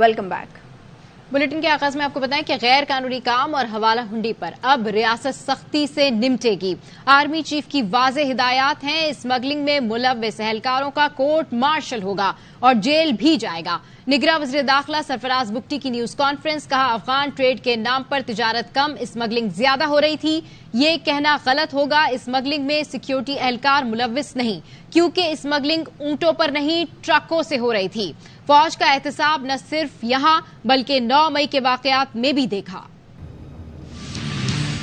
Welcome back. Bulletin کے آغاز میں آپ کو بتائیں کہ غیر قانونی کام اور حوالہ ہنڈی پر اب ریاست سختی سے نمٹے گی۔ آرمی چیف کی واضح ہدایات ہیں، اسمگلنگ میں ملوث اہلکاروں کا کورٹ مارشل ہوگا اور جیل بھی جائے گا۔ نگراں وزیر داخلہ سرفراز بگٹی کی نیوز کانفرنس، کہا افغان ٹریڈ کے نام پر تجارت کم، اسمگلنگ زیادہ ہو رہی تھی، یہ کہنا غلط ہوگا۔ اسمگلنگ میں سیکیورٹی اہلکار ملوث نہیں، کیونکہ اسمگلنگ اونٹوں پر نہیں ٹرکوں سے ہو رہی تھی۔ فوج کا احتساب نہ صرف یہاں بلکہ 9 مئی کے واقعات میں بھی دیکھا۔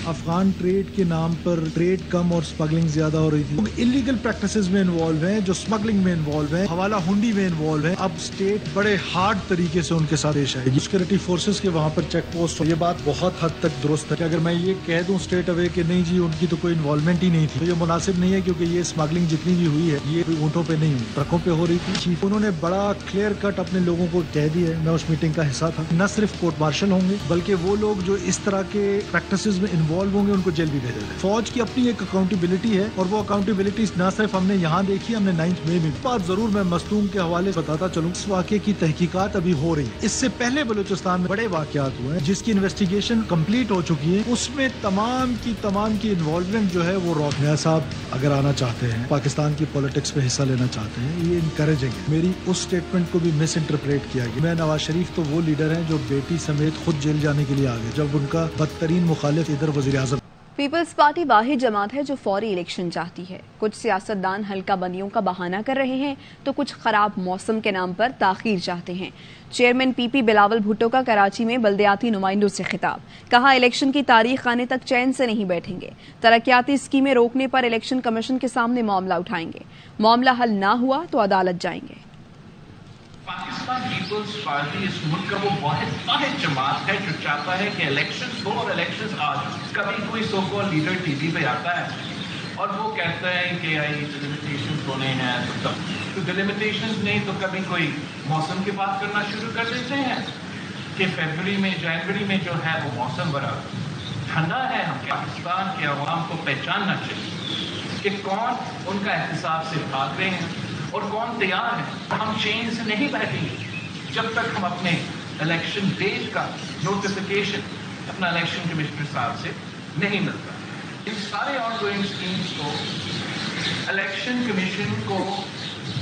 افغان ٹریڈ کے نام پر ٹریڈ کم اور اسمگلنگ زیادہ ہو رہی تھی، لوگ انلیگل پریکٹسز میں انوالو ہیں، جو اسمگلنگ میں انوالو ہیں، حوالہ ہنڈی میں انوالو ہیں۔ اب اسٹیٹ بڑے ہارڈ طریقے سے ان کے ساتھ پیش آئے گی۔ سیکورٹی فورسز کے وہاں پر چیک پوسٹ، یہ بات بہت حد تک درست ہے کہ اگر میں یہ کہہ دوں اسٹریٹ اوے کہ نہیں جی ان کی تو کوئی انوالومنٹ ہی نہیں تھی، تو یہ مناسب نہیں ہے، کیونکہ یہ اسمگلنگ جتنی بھی ہوئی ہے یہ اونٹوں پہ نہیں ہوئی، ٹرکوں پہ ہو رہی تھی۔ چیف انہوں نے بڑا کلیئر کٹ اپنے لوگوں کو کہہ دیا ہے، میں اس میٹنگ کا حصہ تھا، نہ صرف کورٹ مارشل ہوں گے بلکہ وہ لوگ جو اس طرح کے پریکٹسز میں انوالو ہوں گے ان کو جیل بھی بھیجا جائے۔ فوج کی اپنی ایک اکاؤنٹیبلٹی ہے اور وہ اکاؤنٹیبلٹی نہ صرف ہم نے یہاں دیکھی، ہم نے 9 مئی میں بات ضرور میں مصدوم کے حوالے سے بتاتا چلوں، اس واقعے کی تحقیقات ابھی ہو رہی ہے۔ اس سے پہلے بلوچستان میں بڑے واقعات ہوئے ہیں جس کی انویسٹیگیشن کمپلیٹ ہو چکی ہے، اس میں تمام کی انوالومنٹ جو ہے وہ روک نیا صاحب اگر آنا چاہتے ہیں، پاکستان کی پولیٹکس میں حصہ لینا چاہتے ہیں، یہ انکریجنگ ہے۔ میری اس سٹیٹمنٹ کو بھی مس انٹرپریٹ کیا گیا۔ میں نواز شریف تو وہ لیڈر ہیں جو بیٹی سمیت خود جیل جانے کے لیے آگے، جب ان کا بدترین مخالف ادھر وزیر اعظم۔ پیپلز پارٹی واحد جماعت ہے جو فوری الیکشن چاہتی ہے۔ کچھ سیاستدان حلقہ بندیوں کا بہانہ کر رہے ہیں تو کچھ خراب موسم کے نام پر تاخیر چاہتے ہیں۔ چیئرمین پی پی بلاول بھٹو کا کراچی میں بلدیاتی نمائندوں سے خطاب، کہا الیکشن کی تاریخ آنے تک چین سے نہیں بیٹھیں گے، ترقیاتی اسکیمیں روکنے پر الیکشن کمیشن کے سامنے معاملہ اٹھائیں گے، معاملہ حل نہ ہوا تو عدالت جائیں گے۔ پاکستان پیپلز پارٹی اس ملک کا وہ واحد جماعت ہے جو چاہتا ہے کہ الیکشنز ہو اور الیکشنز آ جائیں۔ کبھی کوئی سو کال لیڈر ٹی وی پہ آتا ہے اور وہ کہتا ہے کہ ڈیلیمیٹیشنز ہونے ہیں، تو ڈیلیمیٹیشنز نہیں تو کبھی کوئی موسم کی بات کرنا شروع کر دیتے ہیں کہ فیبروری میں جنوری میں جو ہے وہ موسم بڑا ٹھنڈا ہے۔ ہم پاکستان کے عوام کو پہچاننا چاہیے کہ کون ان کا احتساب سے بھاگ رہے ہیں اور کون تیار ہے۔ ہم چین سے نہیں بیٹھیں گے جب تک ہم اپنے الیکشن ڈیٹ کا نوٹیفیکیشن اپنا الیکشن کمشنر صاحب سے نہیں ملتا۔ ان سارے آن گوئنگ اسکیمز کو الیکشن کمیشن کو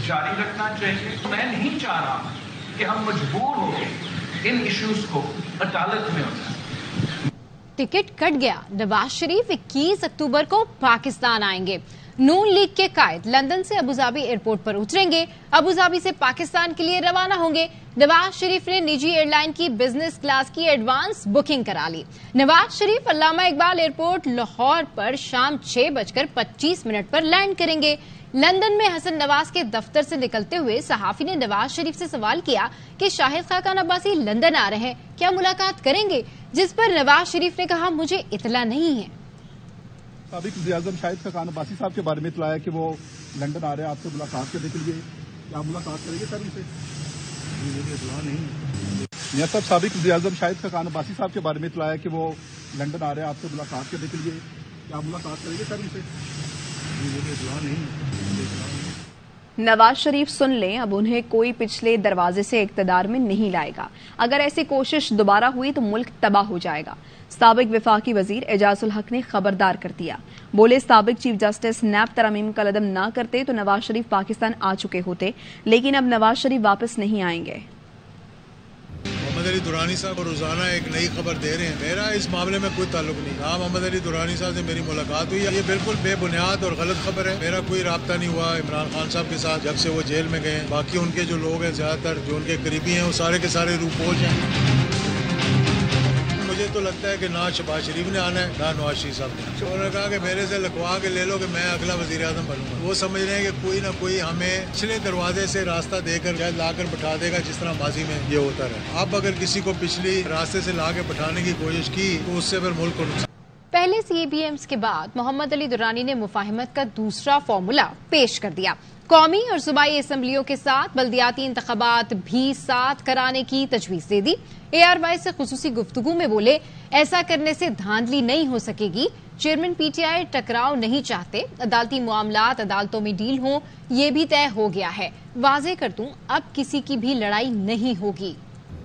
جاری رکھنا چاہیے۔ میں نہیں چاہ رہا کہ ہم مجبور ہو کے ان ایشوز کو عدالت میں اٹھائیں۔ ٹکٹ کٹ گیا، نواز شریف 21 اکتوبر کو پاکستان آئیں گے۔ نون لیگ کے قائد لندن سے ابوظہبی ایئرپورٹ پر اتریں گے، ابوظہبی سے پاکستان کے لیے روانہ ہوں گے۔ نواز شریف نے نجی ایئر لائن کی بزنس کلاس کی ایڈوانس بکنگ کرا لی۔ نواز شریف علامہ اقبال ایئرپورٹ لاہور پر شام 6:25 پر لینڈ کریں گے۔ لندن میں حسن نواز کے دفتر سے نکلتے ہوئے صحافی نے نواز شریف سے سوال کیا کہ شاہد خاقان عباسی لندن آ رہے ہیں، کیا ملاقات کریں گے؟ جس پر نواز شریف نے کہا مجھے اطلاع نہیں ہے۔ سابق وزیر اعظم شاہد خاقان عباسی صاحب کے بارے میں اطلاع ہے کہ وہ لندن آ رہے ہیں آپ سے ملاقات کرنے کے لیے، کیا ملاقات کریں گے سر ان سے؟ مجھے اطلاع نہیں۔ میاں صاحب، سابق وزیر اعظم شاہد خاقان عباسی صاحب کے بارے میں اطلاع ہے کہ وہ لندن آ رہے ہیں آپ سے ملاقات کرنے کے لیے، کیا ملاقات کریں گے سر ان سے؟ مجھے اطلاع نہیں۔ نواز شریف سن لیں، اب انہیں کوئی پچھلے دروازے سے اقتدار میں نہیں لائے گا۔ اگر ایسی کوشش دوبارہ ہوئی تو ملک تباہ ہو جائے گا۔ سابق وفاقی وزیر اعجاز الحق نے خبردار کر دیا، بولے سابق چیف جسٹس نیب ترامیم کا قدم نہ کرتے تو نواز شریف پاکستان آ چکے ہوتے، لیکن اب نواز شریف واپس نہیں آئیں گے۔ محمد علی درانی صاحب روزانہ ایک نئی خبر دے رہے ہیں، میرا اس معاملے میں کوئی تعلق نہیں۔ ہاں، محمد علی درانی صاحب سے میری ملاقات ہوئی ہے، یہ بالکل بے بنیاد اور غلط خبر ہے۔ میرا کوئی رابطہ نہیں ہوا عمران خان صاحب کے ساتھ جب سے وہ جیل میں گئے ہیں۔ باقی ان کے جو لوگ ہیں زیادہ تر جو ان کے قریبی ہیں وہ سارے کے سارے روپوش ہیں۔ مجھے تو لگتا ہے کہ نہ شہباز شریف نے آنا ہے نہ نواز شریف صاحب نے۔ انہوں نے کہا کہ میرے سے لکھوا کے لے لو کہ میں اگلا وزیر اعظم بنوں گا۔ وہ سمجھ رہے ہیں کہ کوئی نہ کوئی ہمیں پچھلے دروازے سے راستہ دے کر لا کر بٹھا دے گا، جس طرح ماضی میں یہ ہوتا رہا۔ اب اگر کسی کو پچھلی راستے سے لا کے بٹھانے کی کوشش کی تو اس سے پھر ملک کو نقصان۔ پہلے سی بی ایمز کے بعد محمد علی درانی نے مفاہمت کا دوسرا فارمولا پیش کر دیا۔ قومی اور صوبائی اسمبلیوں کے ساتھ بلدیاتی انتخابات بھی ساتھ کرانے کی تجویز دے دی۔ اے آر وائی سے خصوصی گفتگو میں بولے ایسا کرنے سے دھاندلی نہیں ہو سکے گی۔ چیئرمین پی ٹی آئی ٹکراؤ نہیں چاہتے، عدالتی معاملات عدالتوں میں ڈیل ہوں، یہ بھی طے ہو گیا ہے۔ واضح کر دوں اب کسی کی بھی لڑائی نہیں ہوگی۔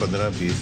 15-20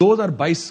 2022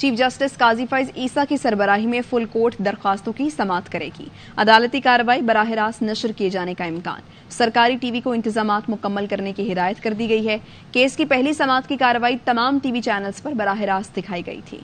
چیف جسٹس قاضی فیض عیسیٰ کی سربراہی میں فل کورٹ درخواستوں کی سماعت کرے گی. عدالتی کارروائی براہ راست نشر کیے جانے کا امکان. سرکاری ٹی وی کو انتظامات مکمل کرنے کی ہدایت کر دی گئی ہے. کیس کی پہلی سماعت کی کارروائی تمام ٹی وی چینلز پر براہ راست دکھائی گئی تھی.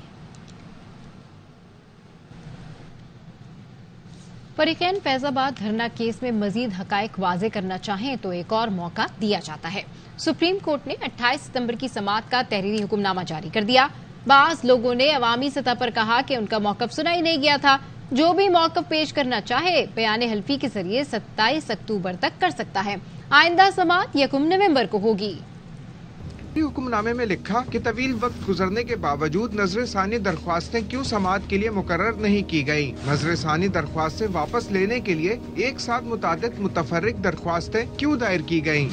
فریقین فیض آباد دھرنا کیس میں مزید حقائق واضح کرنا چاہیں تو ایک اور موقع دیا جاتا ہے. سپریم کورٹ نے 28 ستمبر کی سماعت کا تحریری حکم نامہ جاری کر دیا. بعض لوگوں نے عوامی سطح پر کہا کہ ان کا موقف سنا ہی نہیں گیا تھا. جو بھی موقف پیش کرنا چاہے بیان حلفی کے ذریعے 27 اکتوبر تک کر سکتا ہے. آئندہ سماعت 1 نومبر کو ہوگی. حکم نامے میں لکھا کہ طویل وقت گزرنے کے باوجود نظر ثانی درخواستیں کیوں سماعت کے لیے مقرر نہیں کی گئیں. نظر ثانی درخواستیں واپس لینے کے لیے ایک ساتھ متعدد متفرق درخواستیں کیوں دائر کی گئیں.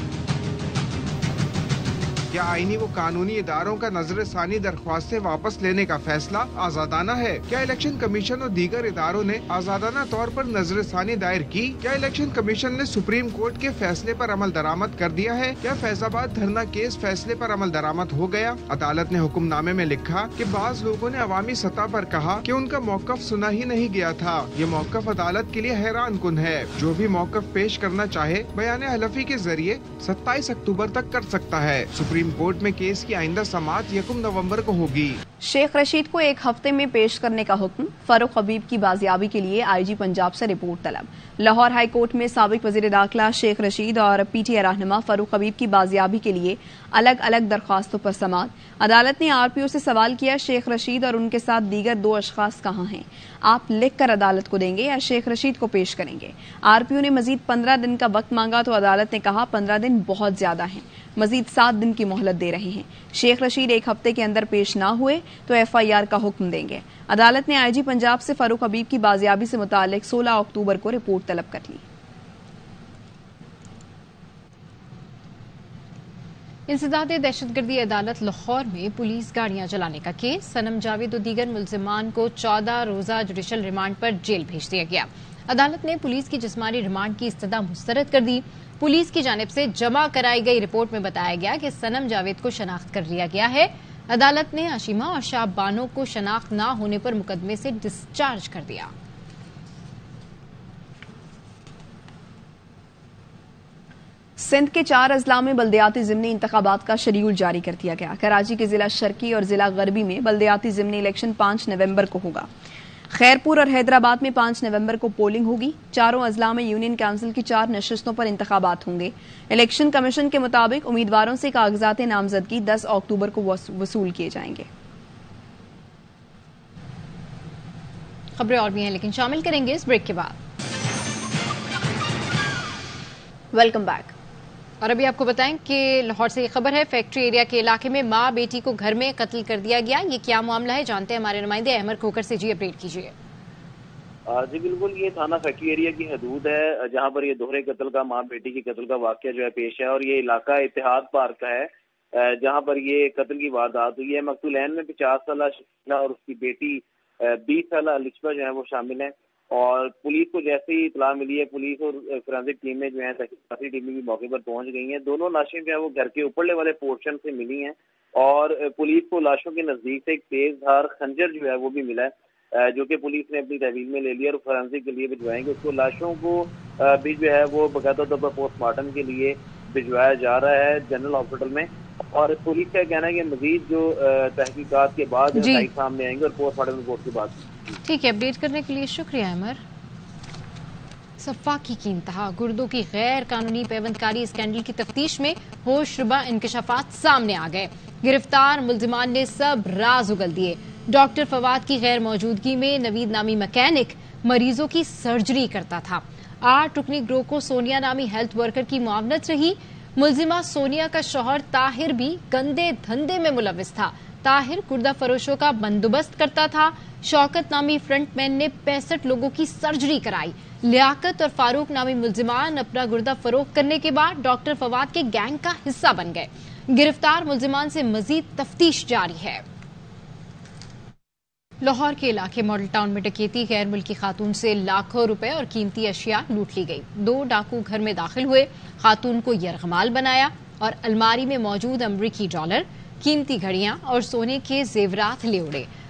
کیا آئینی و قانونی اداروں کا نظر ثانی درخواستیں واپس لینے کا فیصلہ آزادانہ ہے؟ کیا الیکشن کمیشن اور دیگر اداروں نے آزادانہ طور پر نظر ثانی دائر کی؟ کیا الیکشن کمیشن نے سپریم کورٹ کے فیصلے پر عمل درآمد کر دیا ہے؟ کیا فیض آباد دھرنا کیس فیصلے پر عمل درآمد ہو گیا؟ عدالت نے حکم نامے میں لکھا کہ بعض لوگوں نے عوامی سطح پر کہا کہ ان کا موقف سنا ہی نہیں گیا تھا. یہ موقف عدالت کے لیے حیران کن ہے. جو بھی موقف پیش کرنا چاہے بیان حلفی کے ذریعے 27 اکتوبر تک کر سکتا ہے. سپریم کورٹ میں کیس کی آئندہ سماعت 1 نومبر کو ہوگی. شیخ رشید کو 1 ہفتے میں پیش کرنے کا حکم. فاروق حبیب کی بازیابی کے لیے آئی جی پنجاب سے رپورٹ طلب. لاہور ہائی کورٹ میں سابق وزیر داخلہ شیخ رشید اور پی ٹی آئی رہنما فاروق حبیب کی بازیابی کے لیے الگ الگ درخواستوں پر سماعت. عدالت نے آر پی او سے سوال کیا شیخ رشید اور ان کے ساتھ دیگر 2 اشخاص کہاں ہیں؟ آپ لکھ کر عدالت کو دیں گے یا شیخ رشید کو پیش کریں گے؟ آر پی او نے مزید 15 دن کا وقت مانگا تو عدالت نے کہا 15 دن بہت زیادہ ہیں, مزید 7 دن کی مہلت دے رہے ہیں. شیخ رشید 1 ہفتے کے اندر پیش نہ ہوئے تو ایف آئی آر کا حکم دیں گے. عدالت نے آئی جی پنجاب سے فاروق حبیب کی بازیابی سے متعلق 16 اکتوبر کو رپورٹ طلب کر لی. انسداد دہشت گردی عدالت لاہور میں پولیس گاڑیاں چلانے کا کیس. صنم جاوید و دیگر ملزمان کو 14 روزہ جوڈیشل ریمانڈ پر جیل بھیج دیا گیا. عدالت نے پولیس کی جسمانی ریمانڈ کی استدعا مسترد کر دی. پولیس کی جانب سے جمع کرائی گئی رپورٹ میں بتایا گیا کہ صنم جاوید کو شناخت کر لیا گیا ہے. عدالت نے آشیمہ اور شاب بانو کو شناخت نہ ہونے پر مقدمے سے ڈسچارج کر دیا. سندھ کے 4 اضلاع میں بلدیاتی ضمنی انتخابات کا شیڈول جاری کر دیا گیا. کراچی کے ضلع شرقی اور ضلع غربی میں بلدیاتی ضمنی الیکشن 5 نومبر کو ہوگا. خیرپور اور حیدرآباد میں 5 نومبر کو پولنگ ہوگی. چاروں اضلاع میں یونین کونسل کی 4 نشستوں پر انتخابات ہوں گے. الیکشن کمیشن کے مطابق امیدواروں سے کاغذات نامزدگی 10 اکتوبر کو وصول کیے جائیں گے. خبریں اور بھی ہیں لیکن شامل کریں گے اس بریک کے بعد. Welcome back. اور ابھی آپ کو بتائیں کہ لاہور سے یہ خبر ہے, فیکٹری ایریا کے علاقے میں ماں بیٹی کو گھر میں قتل کر دیا گیا. یہ کیا معاملہ ہے جانتے ہیں ہمارے نمائندے احمد کھوکر سے. جی اپڈیٹ کیجیے. جی بالکل, یہ تھانہ فیکٹری ایریا کی حدود ہے جہاں پر یہ دوہرے قتل کا, ماں بیٹی کی قتل کا واقعہ جو ہے پیش ہے. اور یہ علاقہ اتحاد پارک کا ہے جہاں پر یہ قتل کی واردات ہوئی ہے. مقتولین میں 50 سالہ شکیلہ اور اس کی بیٹی 20 سالہ الشبہ جو ہے وہ شامل ہیں. اور پولیس کو جیسے ہی اطلاع ملی ہے, پولیس اور فرانسک ٹیمیں جو ہیں تحقیقاتی ٹیمیں بھی موقع پر پہنچ گئی ہیں. دونوں لاشیں جو ہیں وہ گھر کے اوپرلے والے پورشن سے ملی ہیں اور پولیس کو لاشوں کے نزدیک سے ایک تیز دھار خنجر جو ہے وہ بھی ملا ہے جو کہ پولیس نے اپنی تحویل میں لے لیا اور فرانسک کے لیے بھجوائیں گے. اس کو لاشوں کو بھی جو ہے وہ باقاعدہ طور پر پوسٹ مارٹم کے لیے بھجوایا جا رہا ہے جنرل ہاسپٹل میں. اور پولیس کا کہنا ہے کہ مزید جو تحقیقات کے بعد سامنے آئیں گے اور پوسٹ مارٹم رپورٹ کے بعد. ٹھیک ہے, اپڈیٹ کرنے کے لیے شکریہ عمر. صفاقی کی انتہا, گردوں کی غیر قانونی پیوندکاری اسکینڈل کی تفتیش میں ہوش ربا انکشافات سامنے آ گئے. گرفتار ملزمان نے سب راز اگل دیے. ڈاکٹر فواد کی غیر موجودگی میں نوید نامی مکینک مریضوں کی سرجری کرتا تھا. 8 رکنی گروہ کو سونیا نامی ہیلتھ ورکر کی معاونت رہی. ملزمہ سونیا کا شوہر طاہر بھی گندے دھندے میں ملوث تھا. طاہر گردہ فروشوں کا بندوبست کرتا تھا. شوکت نامی فرنٹ مین نے 65 لوگوں کی سرجری کرائی. لیاقت اور فاروق نامی ملزمان اپنا گردہ فروخت کرنے کے بعد ڈاکٹر فواد کے گینگ کا حصہ بن گئے. گرفتار ملزمان سے مزید تفتیش جاری ہے. لاہور کے علاقے ماڈل ٹاؤن میں ڈکیتی, غیر ملکی خاتون سے لاکھوں روپے اور قیمتی اشیاء لوٹ لی گئی. 2 ڈاکو گھر میں داخل ہوئے, خاتون کو یرغمال بنایا اور الماری میں موجود امریکی ڈالر, قیمتی گھڑیاں اور سونے کے زیورات لے اڑے.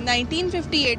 1958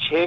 6